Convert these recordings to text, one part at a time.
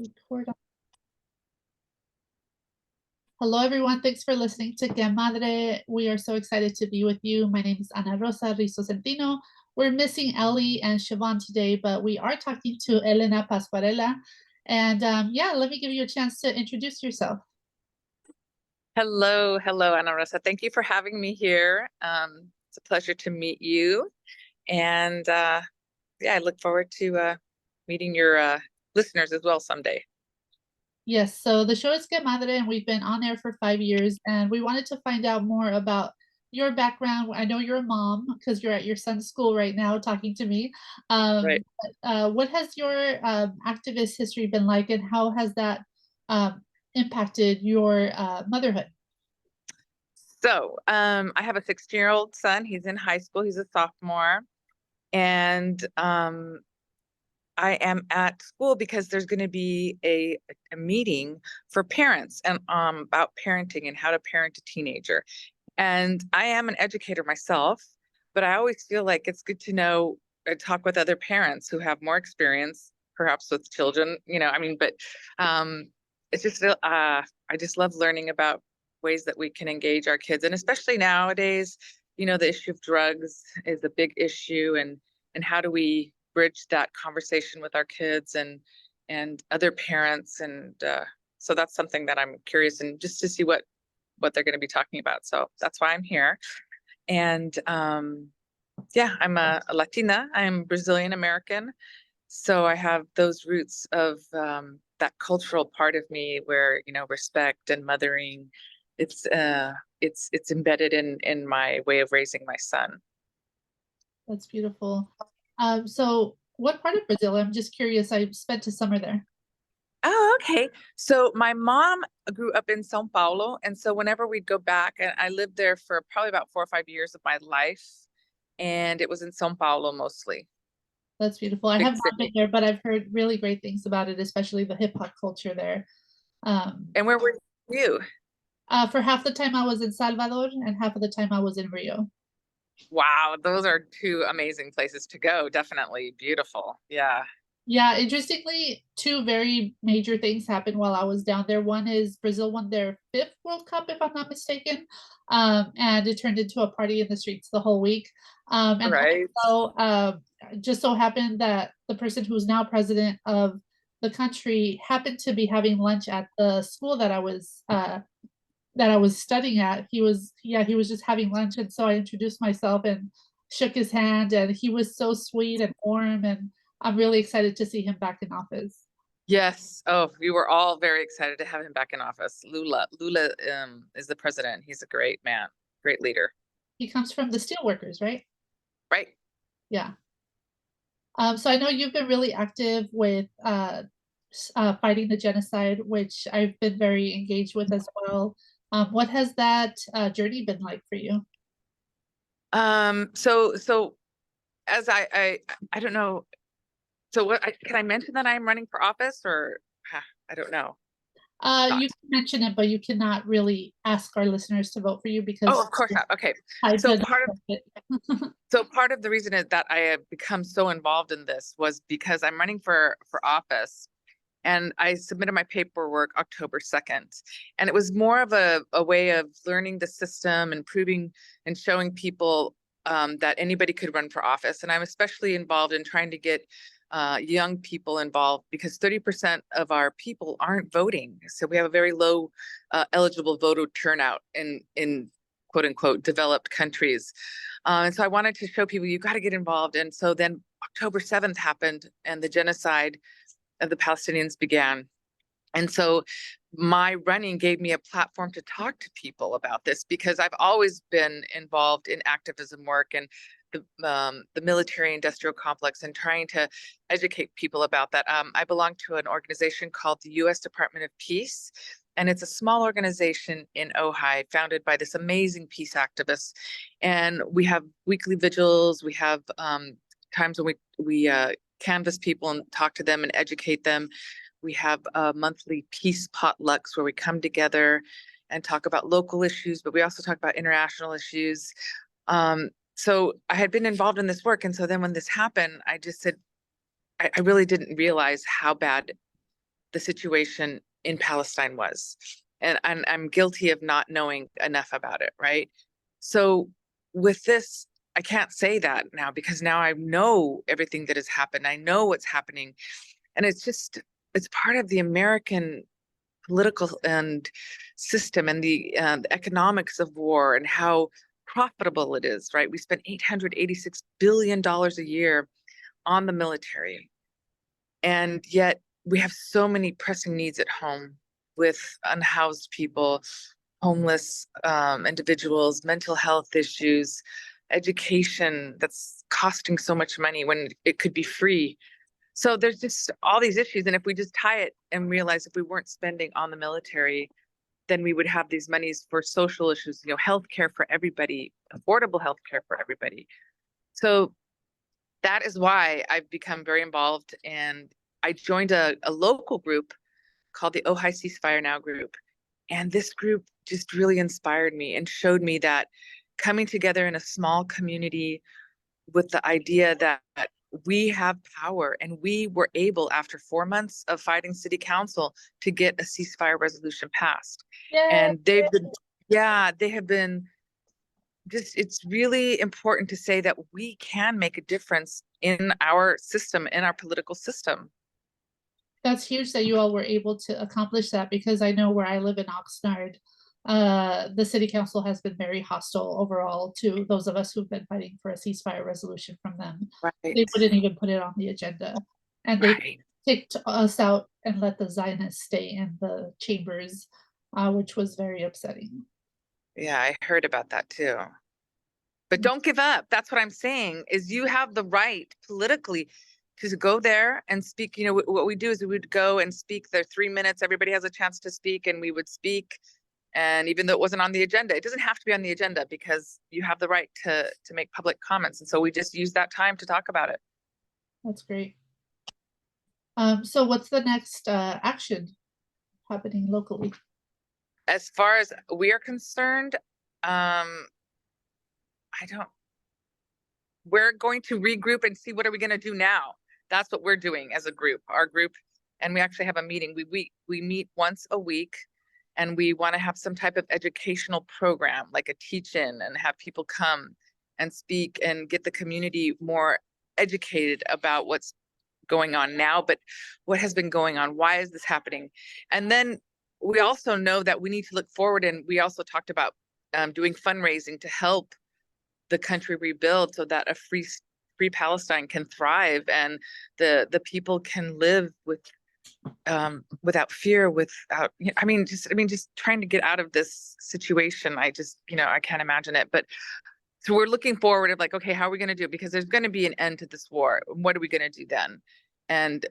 Record on. Hello, everyone. Thanks for listening to Que Madre. We are so excited to be with you. My name is Ana Rosa Rizo Centino. We're missing Ellie and Siobhan today, but we are talking to Helena Pasquarella. And yeah, let me give you a chance to introduce yourself. Hello, Ana Rosa. Thank you for having me here. It's a pleasure to meet you. And yeah, I look forward to meeting your listeners as well someday. Yes, so the show is Que Madre, and we've been on air for 5 years, and we wanted to find out more about your background. I know you're a mom because you're at your son's school right now talking to me. Right. What has your activist history been like, and how has that impacted your motherhood? So I have a 16-year-old son. He's in high school. He's a sophomore. And I am at school because there's going to be a meeting for parents and about parenting and how to parent a teenager. And I am an educator myself, but I always feel like it's good to know and talk with other parents who have more experience, perhaps with children, but it's just, I just love learning about ways that we can engage our kids. And especially nowadays, the issue of drugs is a big issue, and how do we bridge that conversation with our kids and other parents. And so that's something that I'm curious and just to see what they're going to be talking about. So that's why I'm here. And yeah, I'm a Latina. I'm Brazilian American. So I have those roots of that cultural part of me where, respect and mothering, it's embedded in my way of raising my son. That's beautiful. So what part of Brazil? I'm just curious. I spent a summer there. Oh, okay. So my mom grew up in São Paulo. And so whenever we'd go back, and I lived there for probably about 4 or 5 years of my life, and it was in São Paulo mostly. That's beautiful. I Big have not been city. there, but I've heard really great things about it, especially the hip hop culture there. And where were you? For half the time I was in Salvador and half of the time I was in Rio. Wow, those are two amazing places to go. Definitely beautiful. Yeah. Yeah, interestingly, two very major things happened while I was down there. One is Brazil won their fifth World Cup, if I'm not mistaken, and it turned into a party in the streets the whole week. And Right. also, just so happened that the person who's now president of the country happened to be having lunch at the school that I was studying at. He was just having lunch, and so I introduced myself and shook his hand, and he was so sweet and warm, and I'm really excited to see him back in office. Yes. Oh, we were all very excited to have him back in office. Lula is the president. He's a great man, great leader. He comes from the steelworkers, right? Right. Yeah. So I know you've been really active with fighting the genocide, which I've been very engaged with as well. What has that journey been like for you? So as I don't know. So can I mention that I'm running for office or I don't know. You Not. can mention it, but you cannot really ask our listeners to vote for you Oh, because of course not. Okay. I So did. part of so part of the reason that I have become so involved in this was because I'm running for office, and I submitted my paperwork October 2nd. And it was more of a way of learning the system and proving and showing people that anybody could run for office. And I'm especially involved in trying to get young people involved because 30% of our people aren't voting. So we have a very low eligible voter turnout in quote unquote developed countries. And so I wanted to show people you got to get involved. And so then October 7th happened and the genocide of the Palestinians began. And so my running gave me a platform to talk to people about this because I've always been involved in activism work and the military industrial complex and trying to educate people about that. I belong to an organization called the U.S. Department of Peace, and it's a small organization in Ojai founded by this amazing peace activists. And we have weekly vigils. We have times when we canvass people and talk to them and educate them. We have monthly peace potlucks where we come together and talk about local issues, but we also talk about international issues. So I had been involved in this work. And so then when this happened, I just said, I really didn't realize how bad the situation in Palestine was. And I'm guilty of not knowing enough about it, right? So with this, I can't say that now because now I know everything that has happened. I know what's happening. And it's part of the American political and system and the economics of war and how profitable it is, right? We spend $886 billion a year on the military. And yet we have so many pressing needs at home with unhoused people, homeless individuals, mental health issues, education that's costing so much money when it could be free. So there's just all these issues. And if we just tie it and realize if we weren't spending on the military, then we would have these monies for social issues, healthcare for everybody, affordable healthcare for everybody. So that is why I've become very involved. And I joined a local group called the Ojai Ceasefire Now group. And this group just really inspired me and showed me that coming together in a small community with the idea that we have power, and we were able, after 4 months of fighting city council, to get a ceasefire resolution passed. Yeah. And they have been just, it's really important to say that we can make a difference in our system, in our political system. That's huge that you all were able to accomplish that, because I know where I live in Oxnard, the city council has been very hostile overall to those of us who've been fighting for a ceasefire resolution from them. Right. They wouldn't even put it on the agenda, and they Right. kicked us out and let the Zionists stay in the chambers, which was very upsetting. Yeah, I heard about that too. But don't give up. That's what I'm saying, is you have the right politically to go there and speak. What we do is we would go and speak their 3 minutes. Everybody has a chance to speak, and we would speak. And even though it wasn't on the agenda, it doesn't have to be on the agenda because you have the right to make public comments. And so we just use that time to talk about it. That's great. So what's the next action happening locally? As far as we are concerned, we're going to regroup and see what are we going to do now. That's what we're doing as a group, our group. And we actually have a meeting. We meet once a week, and we want to have some type of educational program, like a teach-in, and have people come and speak and get the community more educated about what's going on now, but what has been going on. Why is this happening? And then we also know that we need to look forward. And we also talked about doing fundraising to help the country rebuild so that a free Palestine can thrive, and the people can live without fear, without, just trying to get out of this situation. I can't imagine it. But so we're looking forward of like, okay, how are we going to do it? Because there's going to be an end to this war. What are we going to do then? And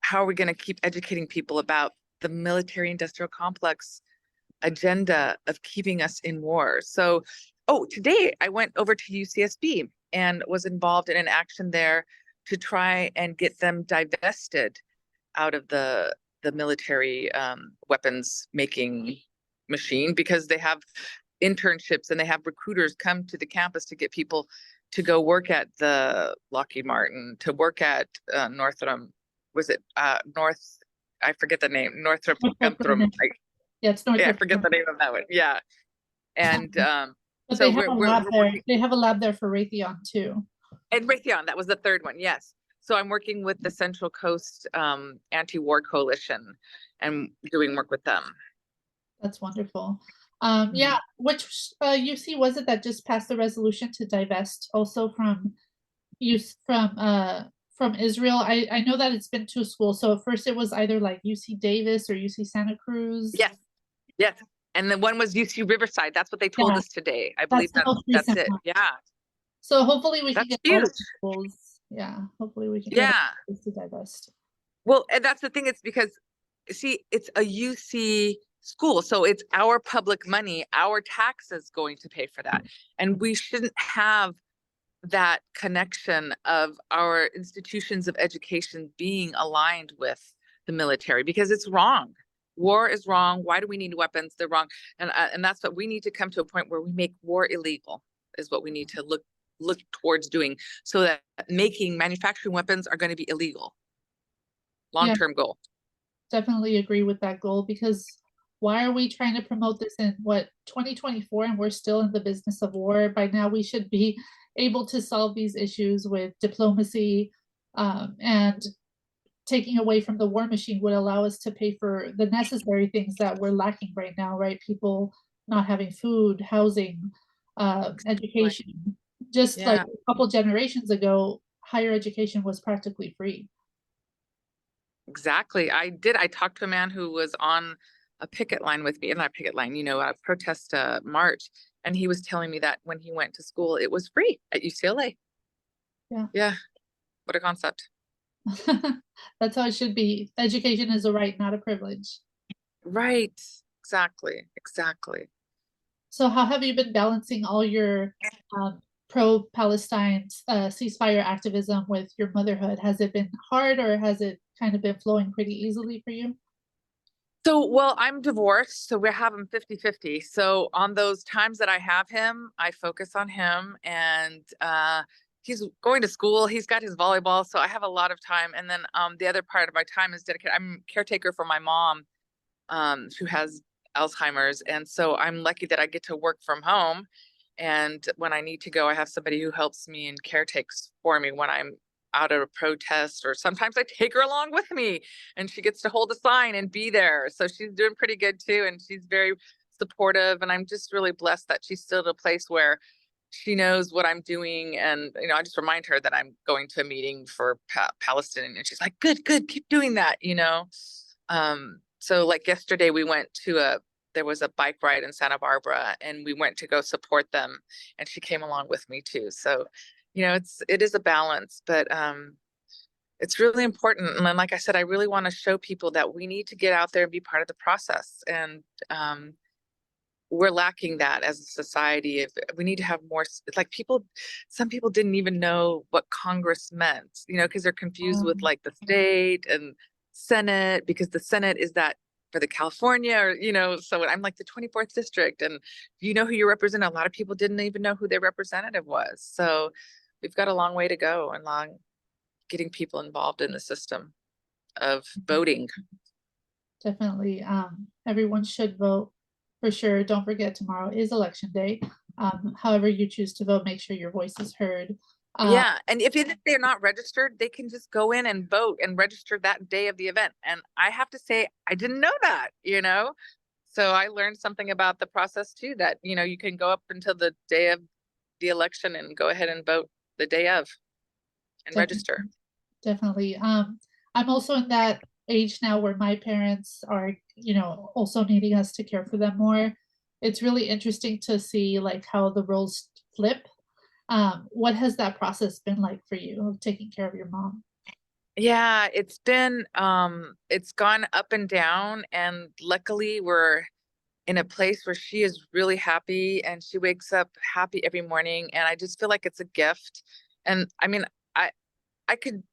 how are we going to keep educating people about the military industrial complex agenda of keeping us in war? So, today I went over to UCSB and was involved in an action there to try and get them divested out of the military weapons making machine, because they have internships and they have recruiters come to the campus to get people to go work at the Lockheed Martin, to work at Northrop, was it North? I forget the name. Northrop Guntram. Yeah, it's Northrop. Yeah, I forget the name of that one. Yeah. And but so they have a lab there. They have a lab there for Raytheon too. And Raytheon, that was the third one. Yes. So I'm working with the Central Coast Anti-War Coalition and doing work with them. That's wonderful. Yeah, which UC was it that just passed the resolution to divest also from from Israel? I know that it's been two schools. So at first it was either like UC Davis or UC Santa Cruz. Yes. Yes. And then one was UC Riverside. That's what they told us today. I believe that's it. One. Yeah. So hopefully we can get huge. both schools. Yeah, hopefully we can get to divest. Well, and that's the thing. It's because, see, it's a UC school. So it's our public money, our taxes going to pay for that. And we shouldn't have that connection of our institutions of education being aligned with the military, because it's wrong. War is wrong. Why do we need weapons? They're wrong. And that's what we need to come to, a point where we make war illegal, is what we need to look towards doing, so that manufacturing weapons are going to be illegal. Long-term goal. definitely agree with that goal because why are we trying to promote this in what 2024 and we're still in the business of war? By now, we should be able to solve these issues with diplomacy, and taking away from the war machine would allow us to pay for the necessary things that we're lacking right now, right? People not having food, housing, Right. education. Just like Yeah, a couple generations ago, higher education was practically free. exactly. I talked to a man who was on a picket line with me, not a picket line, a protest march. And he was telling me that when he went to school, it was free at UCLA. Yeah. Yeah, what a concept. That's how it should be. Education is a right, not a privilege. Right. Exactly. Exactly. So how have you been balancing all your pro-Palestine ceasefire activism with your motherhood? Has it been hard or has it kind of been flowing pretty easily for you? So, well, I'm divorced, so we have him 50-50. So on those times that I have him, I focus on him and he's going to school, he's got his volleyball, so I have a lot of time. And then the other part of my time is dedicated. I'm caretaker for my mom, who has Alzheimer's. And so I'm lucky that I get to work from home. And when I need to go, I have somebody who helps me and caretakes for me when I'm out at a protest, or sometimes I take her along with me and she gets to hold a sign and be there. So she's doing pretty good too. And she's very supportive. And I'm just really blessed that she's still at a place where she knows what I'm doing. And, I just remind her that I'm going to a meeting for Palestine. And she's like, good, good, keep doing that. So like yesterday we went to there was a bike ride in Santa Barbara and we went to go support them and she came along with me too. So, it is a balance, but it's really important. And then, like I said, I really want to show people that we need to get out there and be part of the process. And we're lacking that as a society. If we need to have more, like some people didn't even know what Congress meant, because they're confused with Um, like the state and Senate, because the Senate is that for the California, or so I'm like the 24th district, and you know who you represent. A lot of people didn't even know who their representative was. So we've got a long way to go and long getting people involved in the system of voting. Definitely. Everyone should vote for sure. Don't forget tomorrow is election day. However you choose to vote, make sure your voice is heard. Uh, Yeah, and if they're not registered, they can just go in and vote and register that day of the event. And I have to say, I didn't know that. So I learned something about the process too, that, you can go up until the day of the election and go ahead and vote the day of and definitely. register. Definitely. I'm also in that age now where my parents are, also needing us to care for them more. It's really interesting to see like how the roles flip. What has that process been like for you of taking care of your mom? Yeah, it's gone up and down, and luckily we're in a place where she is really happy and she wakes up happy every morning, and I just feel like it's a gift. And I mean, I could,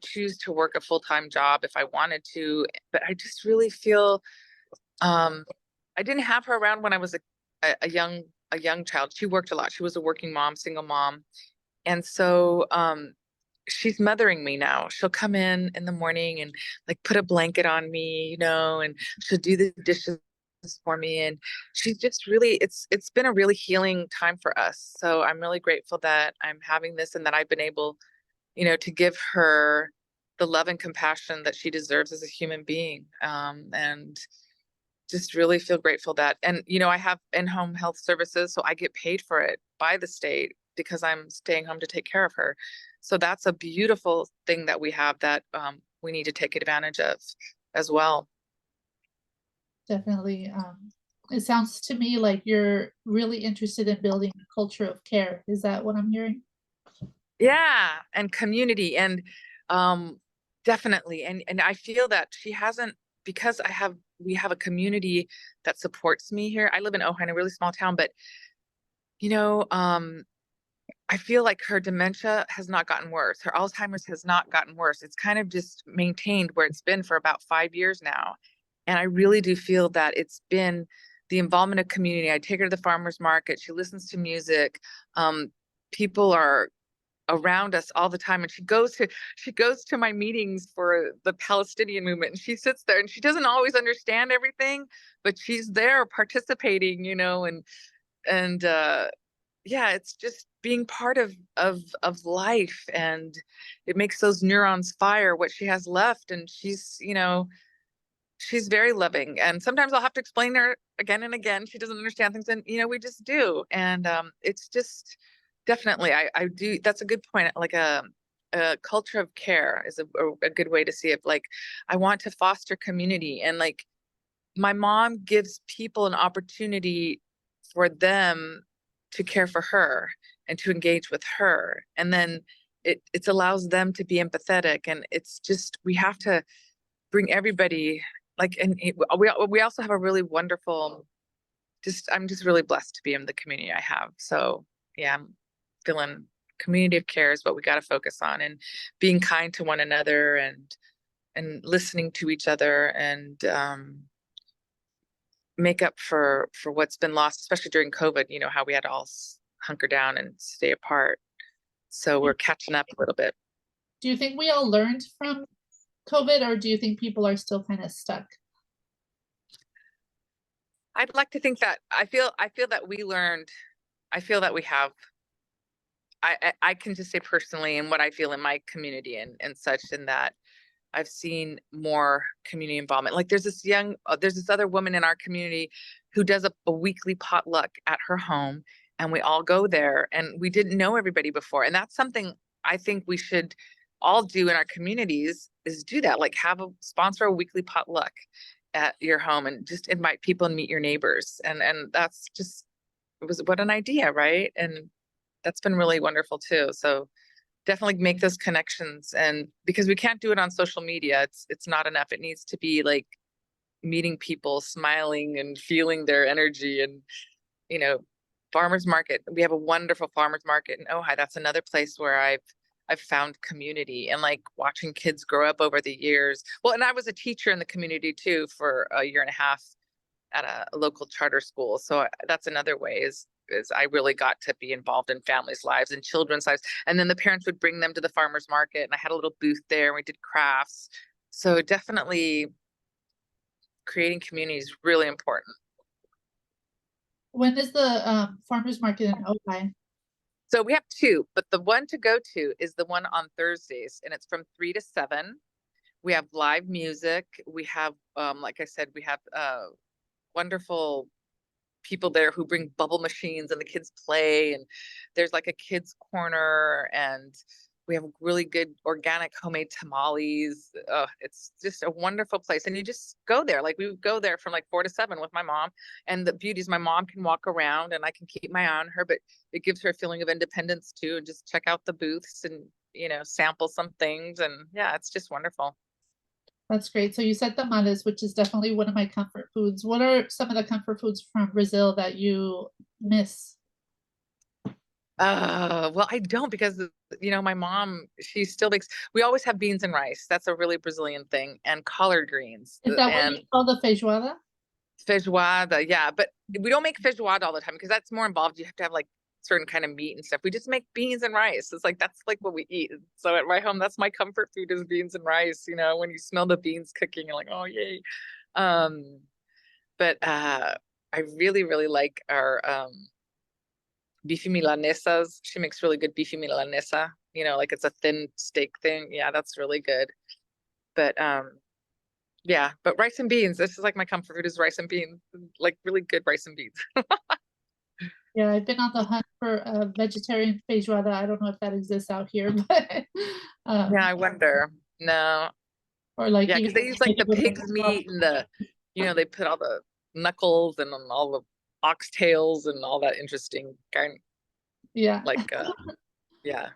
choose to work a full-time job if I wanted to, but I just really feel um I didn't have her around when I was a young child. She worked a lot. She was a working mom, single mom. And so she's mothering me now. She'll come in the morning and like put a blanket on me, and she'll do the dishes for me. And she's just really, it's been a really healing time for us. So I'm really grateful that I'm having this and that I've been able, to give her the love and compassion that she deserves as a human being. And just really feel grateful that, and I have in-home health services, so I get paid for it by the state because I'm staying home to take care of her. So that's a beautiful thing that we have that we need to take advantage of as well. Definitely. It sounds to me like you're really interested in building a culture of care. Is that what I'm hearing? Yeah, and community, and um definitely, and I feel that she hasn't, because we have a community that supports me here. I live in Ojai, a really small town, but you know um I feel like her dementia has not gotten worse. Her Alzheimer's has not gotten worse. It's kind of just maintained where it's been for about 5 years now. And I really do feel that it's been the involvement of community. I take her to the farmer's market. She listens to music. Um, People are around us all the time. And she goes to my meetings for the Palestinian movement, and she sits there and she doesn't always understand everything, but she's there participating, and yeah, it's just being part of life, and it makes those neurons fire what she has left. And she's very loving, and sometimes I'll have to explain her again and again. She doesn't understand things, and we just do. And it's just definitely, I do. That's a good point. Like a culture of care is a good way to see it. Like, I want to foster community, and like my mom gives people an opportunity for them to care for her and to engage with her, and then it allows them to be empathetic. And it's just, we have to bring everybody, like, and we also have a really wonderful, I'm just really blessed to be in the community I have. So yeah, I'm feeling community of care is what we got to focus on, and being kind to one another, and listening to each other, and make up for what's been lost, especially during COVID. You know how we had to all hunker down and stay apart. So we're catching up a little bit. Do you think we all learned from COVID, or do you think people are still kind of stuck? I'd like to think that I feel that we learned. I feel that we have. I can just say personally, and what I feel in my community, and such, and that I've seen more community involvement. Like there's this other woman in our community who does a weekly potluck at her home, and we all go there, and we didn't know everybody before. And that's something I think we should all do in our communities, is do that. Like, have a sponsor a weekly potluck at your home, and just invite people and meet your neighbors. And that's just, it was, what an idea, right? And that's been really wonderful too. So definitely make those connections. And because we can't do it on social media, it's not enough. It needs to be like meeting people, smiling and feeling their energy. And you know farmers market, we have a wonderful farmers market in Ojai. That's another place where I've found community, and like watching kids grow up over the years. Well, and I was a teacher in the community too for a year and a half at a local charter school. So that's another way, is I really got to be involved in families' lives and children's lives. And then the parents would bring them to the farmers market, and I had a little booth there, and we did crafts. So definitely creating community is really important. When is the farmers market in Ojai? So we have two, but the one to go to is the one on Thursdays, and it's from 3 to 7. We have live music. We have, like I said, we have wonderful people there who bring bubble machines, and the kids play, and there's like a kids corner, and we have really good organic homemade tamales. It's just a wonderful place, and you just go there. Like, we would go there from like 4 to 7 with my mom, and the beauty is my mom can walk around, and I can keep my eye on her, but it gives her a feeling of independence too, and just check out the booths, and sample some things. And yeah, it's just wonderful. That's great. So you said tamales, which is definitely one of my comfort foods. What are some of the comfort foods from Brazil that you miss? Well, I don't, because my mom, she still makes. We always have beans and rice. That's a really Brazilian thing, and collard greens, Is that what you and call the feijoada? feijoada. Yeah, but we don't make feijoada all the time because that's more involved. You have to have like certain kind of meat and stuff. We just make beans and rice. It's like, that's like what we eat. So at my home, that's my comfort food, is beans and rice. When you smell the beans cooking, you're like, oh yay. Um, but I really, really like our beefy milanesas. She makes really good beefy milanesa. Like, it's a thin steak thing. Yeah, that's really good. But yeah, but rice and beans. This is like my comfort food, is rice and beans. Like, really good rice and beans. Yeah, I've been on the hunt for a vegetarian feijoada. I don't know if that exists out here, but Yeah, um, I wonder. No. or like Yeah, even because they use like make the it with like pig's meat, and they put all the knuckles and on all the oxtails and all that interesting kind, yeah. like yeah.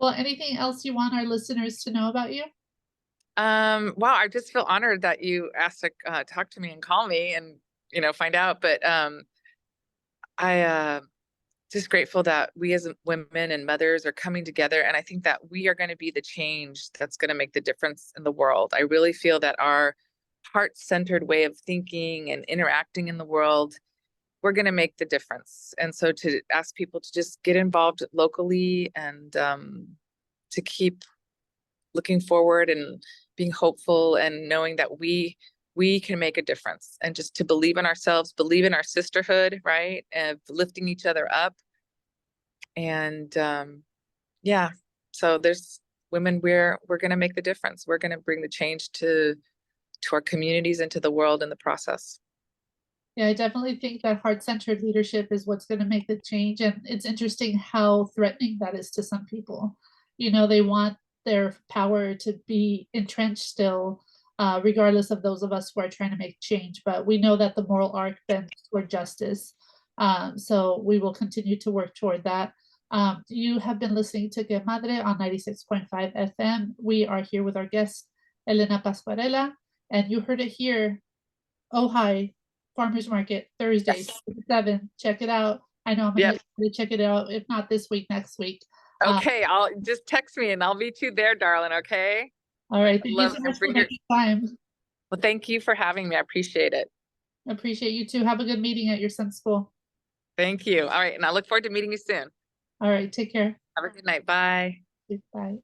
Well, anything else you want our listeners to know about you? Wow, I just feel honored that you asked to talk to me and call me, and find out. But I just grateful that we as women and mothers are coming together, and I think that we are going to be the change that's going to make the difference in the world. I really feel that our heart-centered way of thinking and interacting in the world we're going to make the difference. And so to ask people to just get involved locally and to keep looking forward and being hopeful and knowing that we can make a difference, and just to believe in ourselves, believe in our sisterhood, right? And lifting each other up. And yeah, so there's women, we're going to make the difference. We're going to bring the change to our communities and to the world in the process. Yeah, I definitely think that heart-centered leadership is what's going to make the change. And it's interesting how threatening that is to some people. You know, they want their power to be entrenched still, regardless of those of us who are trying to make change. But we know that the moral arc bends toward justice. So we will continue to work toward that. You have been listening to Que Madre on 96.5 FM. We are here with our guest, Helena Pasquarella, and you heard it here. Oh, hi. Farmers Market Thursdays, Yes. 7. Check it out. I know I'm gonna Yep. check it out. If not this week, next week. Okay, I'll just text me and I'll meet you there, darling. Okay. All right. I Thank you love so and much for bring your. making time. Well, thank you for having me. I appreciate it. Appreciate you too. Have a good meeting at your son's school. Thank you. All right, and I look forward to meeting you soon. All right. Take care. Have a good night. Bye. Bye.